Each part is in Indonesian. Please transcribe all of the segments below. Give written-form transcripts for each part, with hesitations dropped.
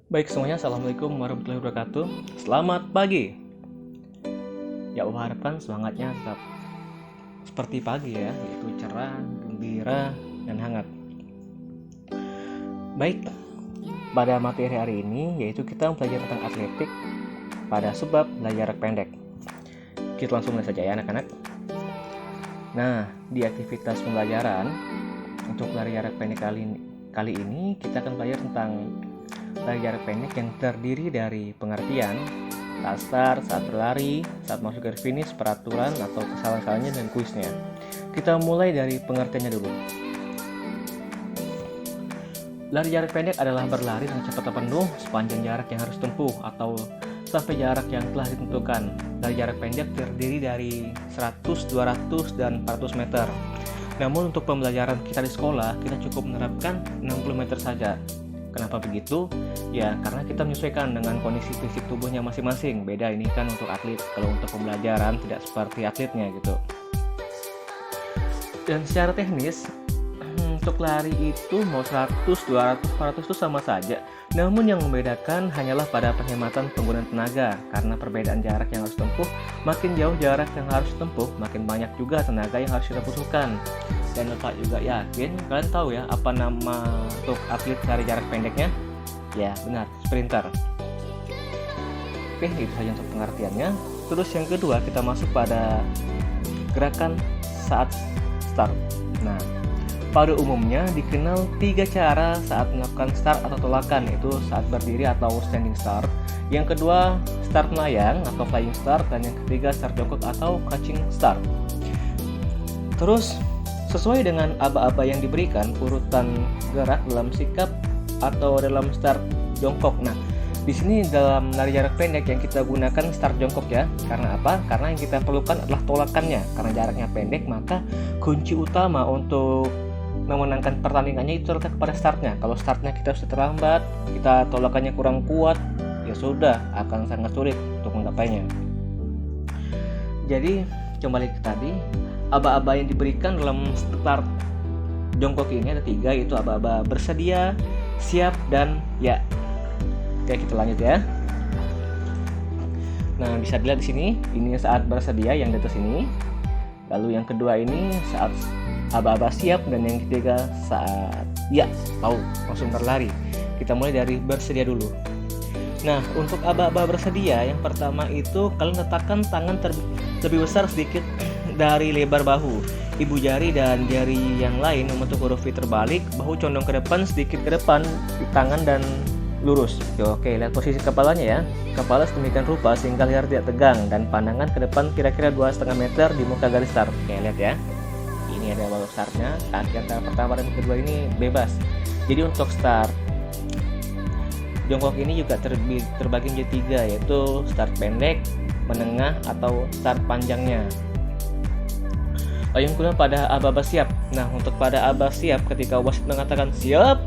Baik semuanya, Assalamualaikum warahmatullahi wabarakatuh. Selamat pagi. Ya, Allah harapkan semangatnya tetap seperti pagi ya, yaitu cerah, gembira, dan hangat. Baik, pada materi hari ini yaitu kita belajar tentang atletik pada sebab lari jarak pendek. Kita langsung mulai saja ya anak-anak. Nah, di aktivitas pembelajaran untuk lari jarak pendek kali ini kita akan belajar tentang lari jarak pendek yang terdiri dari pengertian, saat start, saat berlari, saat masuk garis finish, peraturan atau kesalahan-kesalahannya, dan kuisnya. Kita mulai dari pengertiannya dulu. Lari jarak pendek adalah berlari dengan kecepatan penuh sepanjang jarak yang harus tempuh atau sampai jarak yang telah ditentukan. Lari jarak pendek terdiri dari 100, 200, dan 400 meter. Namun untuk pembelajaran kita di sekolah, kita cukup menerapkan 60 meter saja. Kenapa begitu? Ya, karena kita menyesuaikan dengan kondisi fisik tubuhnya masing-masing. Beda ini kan untuk atlet, kalau untuk pembelajaran tidak seperti atletnya gitu. Dan secara teknis, untuk lari itu mau 100, 200, 400 itu sama saja. Namun yang membedakan hanyalah pada penghematan penggunaan tenaga. Karena perbedaan jarak yang harus tempuh, makin jauh jarak yang harus tempuh, makin banyak juga tenaga yang harus kita butuhkan. Dan Bapak juga yakin, kalian tahu ya apa nama untuk atlet lari jarak pendeknya? Ya, benar, sprinter. Oke, itu saja untuk pengertiannya. Terus yang kedua, kita masuk pada gerakan saat start. Nah, pada umumnya dikenal 3 cara saat melakukan start atau tolakan, yaitu saat berdiri atau standing start. Yang kedua, start melayang atau flying start, dan yang ketiga start jongkok atau crouching start. Terus sesuai dengan aba-aba yang diberikan urutan gerak dalam sikap atau dalam start jongkok. Nah, di sini dalam lari jarak pendek yang kita gunakan start jongkok ya. Karena apa? Karena yang kita perlukan adalah tolakannya. Karena jaraknya pendek, maka kunci utama untuk memenangkan pertandingannya itu terletak pada startnya. Kalau startnya kita sudah terlambat, kita tolakannya kurang kuat, ya sudah akan sangat sulit untuk menggapainya. Jadi kembali ke tadi, aba-aba yang diberikan dalam start jongkok ini ada 3, yaitu aba-aba bersedia, siap, dan ya. Oke, kita lanjut ya. Nah, bisa dilihat di sini, ini saat bersedia yang di atas ini. Lalu yang kedua ini saat aba-aba siap, dan yang ketiga saat ya, langsung berlari. Kita mulai dari bersedia dulu. Nah, untuk aba-aba bersedia, yang pertama itu kalian letakkan tangan lebih besar sedikit dari lebar bahu. Ibu jari dan jari yang lain membentuk huruf V terbalik, bahu condong ke depan, sedikit ke depan, di tangan dan lurus. Oke, lihat posisi kepalanya ya. Kepala sedemikian rupa sehingga leher tidak tegang, dan pandangan ke depan kira-kira 2,5 meter di muka garis start. Oke, lihat ya. Ini ada awal startnya, kaki antara pertama dan kedua ini bebas. Jadi untuk start jongkok ini juga terbagi menjadi 3, yaitu start pendek, menengah, atau start panjangnya. Yang kedua pada aba-aba siap. Nah, untuk pada aba siap, ketika wasit mengatakan siap,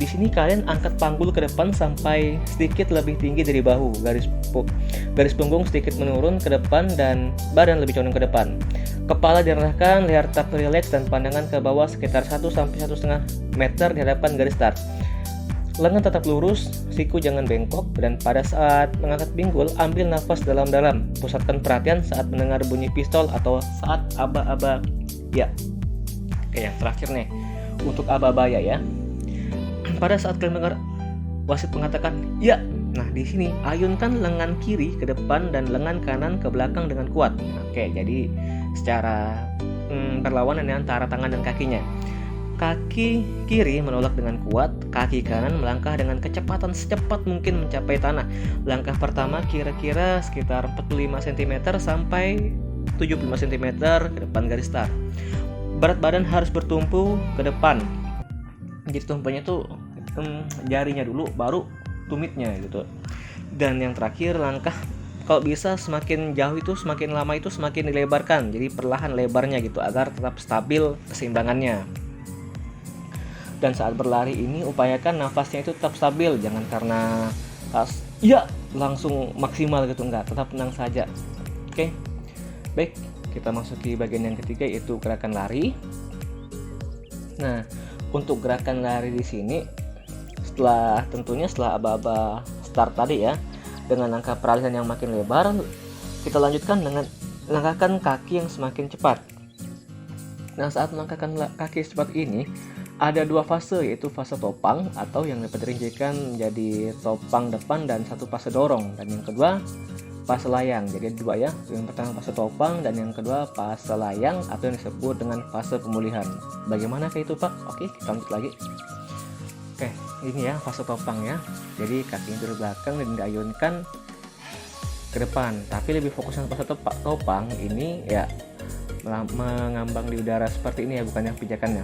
di sini kalian angkat panggul ke depan sampai sedikit lebih tinggi dari bahu. Garis punggung sedikit menurun ke depan dan badan lebih condong ke depan. Kepala direndahkan, leher tetap rileks, dan pandangan ke bawah sekitar 1-1,5 meter di hadapan garis start. Lengan tetap lurus, siku jangan bengkok, dan pada saat mengangkat pinggul, ambil nafas dalam-dalam. Pusatkan perhatian saat mendengar bunyi pistol atau saat aba-aba ya. Oke, yang terakhir nih, untuk aba-aba ya. Pada saat kalian mendengar wasit mengatakan ya, nah di sini ayunkan lengan kiri ke depan dan lengan kanan ke belakang dengan kuat. Oke, jadi secara berlawanan antara tangan dan kakinya. Kaki kiri menolak dengan kuat, kaki kanan melangkah dengan kecepatan secepat mungkin mencapai tanah. Langkah pertama kira-kira sekitar 45 cm sampai 75 cm ke depan garis start. Berat badan harus bertumpu ke depan. Jadi tumpunya tuh jarinya dulu, baru tumitnya gitu. Dan yang terakhir, langkah kalau bisa semakin jauh itu semakin lama itu semakin dilebarkan. Jadi perlahan lebarnya gitu agar tetap stabil keseimbangannya. Dan saat berlari ini upayakan nafasnya itu tetap stabil, jangan karena langsung maksimal gitu, enggak, tetap tenang saja. Oke. Baik, kita masuki bagian yang ketiga, yaitu gerakan lari. Nah, untuk gerakan lari di sini Tentunya setelah aba-aba start tadi ya, dengan angka peralihan yang makin lebar, kita lanjutkan dengan melangkahkan kaki yang semakin cepat. Nah, saat melangkahkan kaki cepat ini ada dua fase, yaitu fase topang atau yang dapat dirincikan menjadi topang depan dan satu fase dorong, dan yang kedua fase layang. Jadi dua ya, yang pertama fase topang dan yang kedua fase layang atau yang disebut dengan fase pemulihan. Bagaimana kayak itu Pak? Oke, kita lanjut lagi. Oke, ini ya fase topang ya. Jadi kaki dari belakang dan diayunkan ke depan, tapi lebih fokusnya fase topang ini ya mengambang di udara seperti ini ya, bukan yang pijakannya.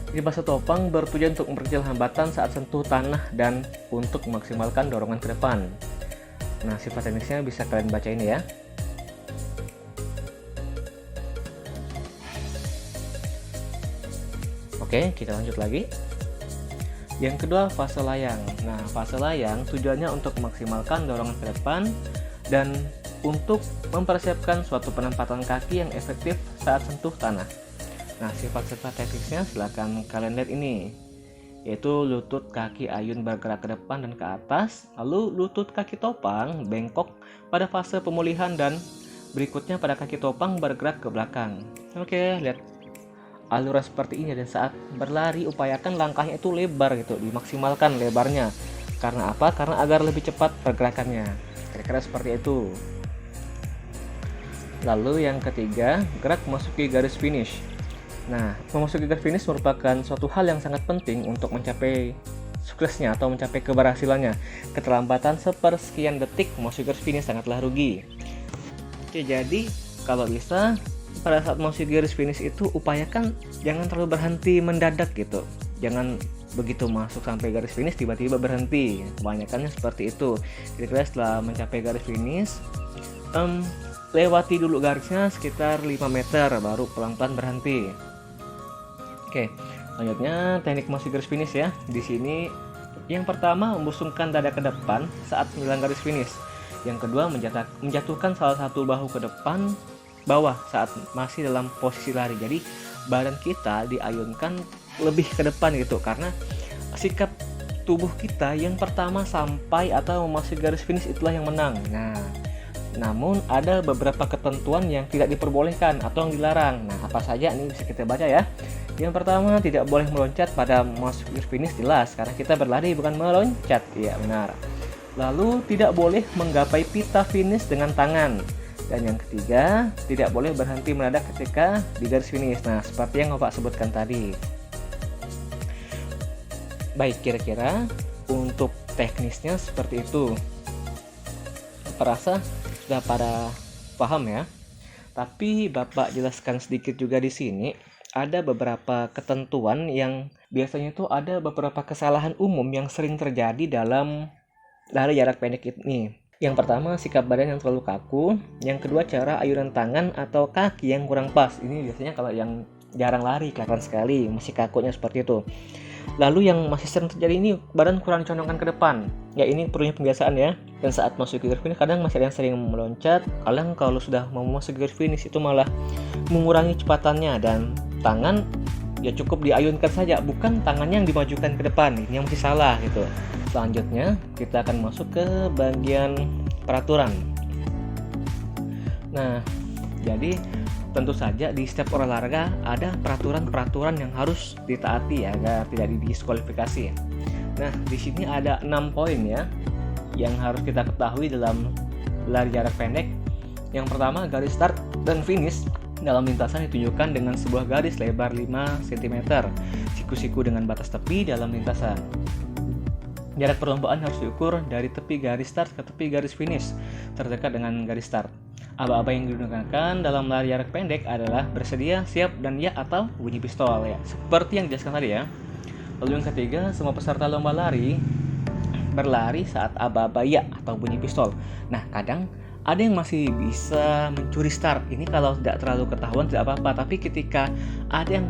Di fase topang bertujuan untuk memperkecil hambatan saat sentuh tanah dan untuk memaksimalkan dorongan ke depan. Nah, sifat teknisnya bisa kalian baca ini ya. Oke, kita lanjut lagi. Yang kedua, fase layang. Nah, fase layang tujuannya untuk memaksimalkan dorongan ke depan dan untuk mempersiapkan suatu penempatan kaki yang efektif saat sentuh tanah. Nah, sifat-sifat teknisnya silakan kalian lihat ini, yaitu lutut kaki ayun bergerak ke depan dan ke atas, lalu lutut kaki topang bengkok pada fase pemulihan, dan berikutnya pada kaki topang bergerak ke belakang. Oke, lihat alur seperti ini, dan saat berlari upayakan langkahnya itu lebar gitu, dimaksimalkan lebarnya. Karena apa? Karena agar lebih cepat pergerakannya. Kira-kira seperti itu. Lalu yang ketiga, gerak memasuki garis finish. Nah, memasuki garis finish merupakan suatu hal yang sangat penting untuk mencapai suksesnya atau mencapai keberhasilannya. Keterlambatan sepersekian detik memasuki garis finish sangatlah rugi. Oke, jadi kalau bisa pada saat memasuki garis finish itu upayakan jangan terlalu berhenti mendadak gitu. Jangan begitu masuk sampai garis finish tiba-tiba berhenti. Kebanyakannya seperti itu. Kira-kira setelah mencapai garis finish, lewati dulu garisnya sekitar 5 meter baru pelan-pelan berhenti. Oke, selanjutnya teknik memasuki garis finish ya. Di sini yang pertama membusungkan dada ke depan saat menjelang garis finish. Yang kedua menjatuhkan salah satu bahu ke depan bawah saat masih dalam posisi lari. Jadi badan kita diayunkan lebih ke depan gitu, karena sikap tubuh kita yang pertama sampai atau memasuki garis finish itulah yang menang. Nah, namun ada beberapa ketentuan yang tidak diperbolehkan atau yang dilarang. Nah, apa saja ini bisa kita baca ya. Yang pertama, tidak boleh meloncat pada masuk finish, jelas karena kita berlari bukan meloncat. Iya, benar. Lalu tidak boleh menggapai pita finish dengan tangan. Dan yang ketiga, tidak boleh berhenti mendadak ketika di garis finish. Nah, seperti yang Bapak sebutkan tadi. Baik, kira-kira untuk teknisnya seperti itu. Perasa sudah pada paham ya. Tapi Bapak jelaskan sedikit juga di sini. Ada beberapa ketentuan yang biasanya itu ada beberapa kesalahan umum yang sering terjadi dalam lari jarak pendek ini. Yang pertama, sikap badan yang terlalu kaku. Yang kedua, cara ayunan tangan atau kaki yang kurang pas. Ini biasanya kalau yang jarang lari kelihatan sekali masih kakunya seperti itu. Lalu yang masih sering terjadi ini badan kurang condongkan ke depan. Ya, ini perlunya pembiasaan ya. Dan saat masuk ke garis finish kadang masih ada yang sering meloncat. Kadang kalau sudah mau masuk ke garis finish itu malah mengurangi kecepatannya, dan tangan ya cukup diayunkan saja, bukan tangannya yang dimajukan ke depan. Ini yang masih salah gitu. Selanjutnya kita akan masuk ke bagian peraturan. Nah, jadi tentu saja di setiap olahraga ada peraturan-peraturan yang harus ditaati ya, agar tidak didiskualifikasi. Nah, di sini ada 6 poin ya yang harus kita ketahui dalam lari jarak pendek. Yang pertama, garis start dan finish dalam lintasan ditunjukkan dengan sebuah garis lebar 5 cm, siku-siku dengan batas tepi dalam lintasan. Jarak perlombaan harus diukur dari tepi garis start ke tepi garis finish terdekat dengan garis start. Aba-aba yang digunakan dalam lari jarak pendek adalah bersedia, siap, dan ya atau bunyi pistol ya, seperti yang dijelaskan tadi ya. Lalu yang ketiga, semua peserta lomba lari berlari saat aba-aba ya atau bunyi pistol. Nah, kadang ada yang masih bisa mencuri start. Ini kalau tidak terlalu ketahuan tidak apa-apa, tapi ketika ada yang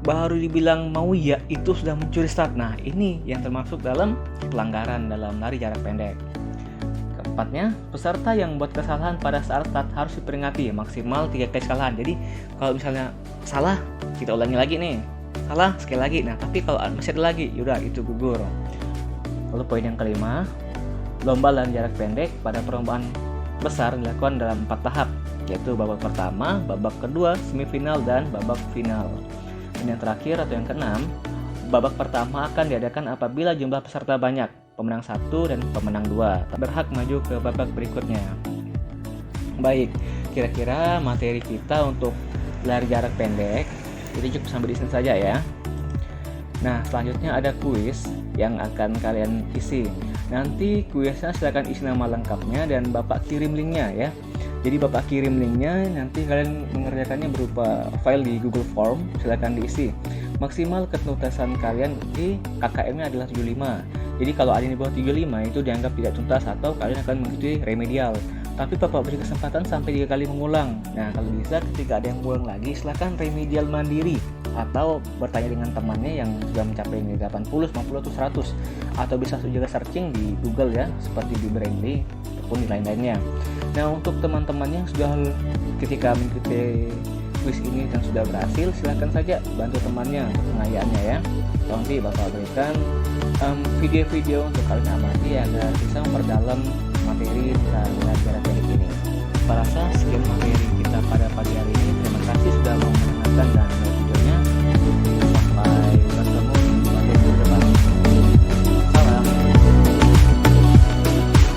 baru dibilang mau ya itu sudah mencuri start. Nah, ini yang termasuk dalam pelanggaran dalam lari jarak pendek. Keempatnya, peserta yang membuat kesalahan pada saat start harus diperingati maksimal 3 kali kesalahan. Jadi kalau misalnya salah, kita ulangi lagi nih. salah sekali lagi. Nah, tapi kalau masih ada lagi, yaudah itu gugur. Lalu poin yang kelima, lomba lari jarak pendek pada perlombaan besar dilakukan dalam 4 tahap, yaitu babak pertama, babak kedua, semifinal, dan babak final. Dan yang terakhir atau yang keenam, babak pertama akan diadakan apabila jumlah peserta banyak, pemenang 1 dan pemenang 2 tak berhak maju ke babak berikutnya. Baik, kira-kira materi kita untuk lari jarak pendek itu cukup sampai di sini saja ya. Nah, selanjutnya ada kuis yang akan kalian isi. Nanti kuisnya silakan isi nama lengkapnya dan Bapak kirim linknya ya. Jadi Bapak kirim linknya, nanti kalian mengerjakannya berupa file di Google Form, silakan diisi. Maksimal ketuntasan kalian di KKM-nya adalah 75. Jadi kalau ada yang di bawah 35 itu dianggap tidak tuntas atau kalian akan mengikuti remedial. Tapi Bapak beri kesempatan sampai 3 kali mengulang. Nah, kalau bisa ketika ada yang mengulang lagi, silakan remedial mandiri atau bertanya dengan temannya yang sudah mencapai nilai 80, 50, atau 100, atau bisa juga searching di Google ya, seperti di Brainly ataupun di lain-lainnya. Nah, untuk teman-teman yang sudah ketika mengikuti kuis ini dan sudah berhasil, silakan saja bantu temannya untuk pengayaannya ya. Nanti Bapak berikan video-video untuk kalian amati agar bisa memperdalam materi lari jarak pendek ini. Saya rasa sekian materi kita pada pagi hari ini. Terima kasih sudah mau mendengarkan dan